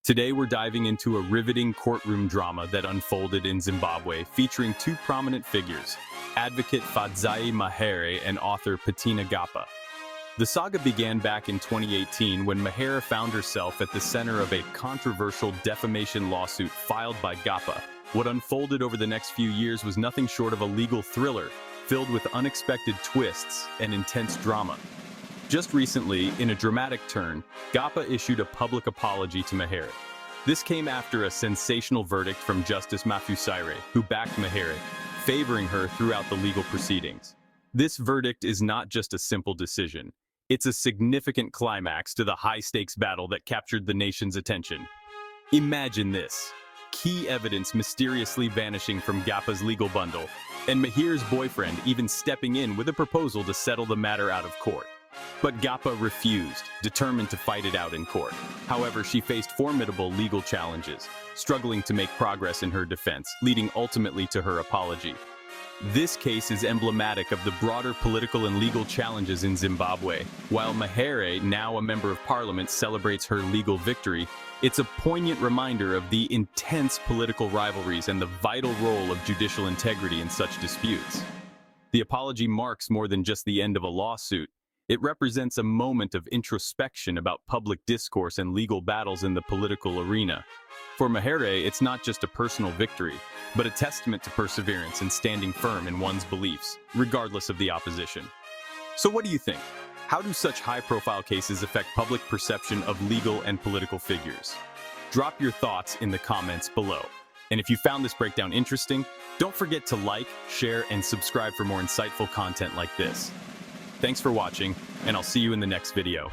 Today we're diving into a riveting courtroom drama that unfolded in Zimbabwe, featuring two prominent figures, advocate Fadzi Mahere and author Patina Gapa. The saga began back in 2018 when Mahere found herself at the center of a controversial defamation lawsuit filed by Gapa. What unfolded over the next few years was nothing short of a legal thriller, filled with unexpected twists and intense drama. Just recently, in a dramatic turn, Gapa issued a public apology to Mahere. This came after a sensational verdict from Justice Mafusire, who backed Mahere, favoring her throughout the legal proceedings. This verdict is not just a simple decision. It's a significant climax to the high-stakes battle that captured the nation's attention. Imagine this: key evidence mysteriously vanishing from Gapa's legal bundle, and Mahere's boyfriend even stepping in with a proposal to settle the matter out of court. But Gapa refused, determined to fight it out in court. However, she faced formidable legal challenges, struggling to make progress in her defense, leading ultimately to her apology. This case is emblematic of the broader political and legal challenges in Zimbabwe. While Mahere, now a member of parliament, celebrates her legal victory, it's a poignant reminder of the intense political rivalries and the vital role of judicial integrity in such disputes. The apology marks more than just the end of a lawsuit. It represents a moment of introspection about public discourse and legal battles in the political arena. For Mahere, it's not just a personal victory, but a testament to perseverance and standing firm in one's beliefs, regardless of the opposition. So what do you think? How do such high-profile cases affect public perception of legal and political figures? Drop your thoughts in the comments below. And if you found this breakdown interesting, don't forget to like, share, and subscribe for more insightful content like this. Thanks for watching, and I'll see you in the next video.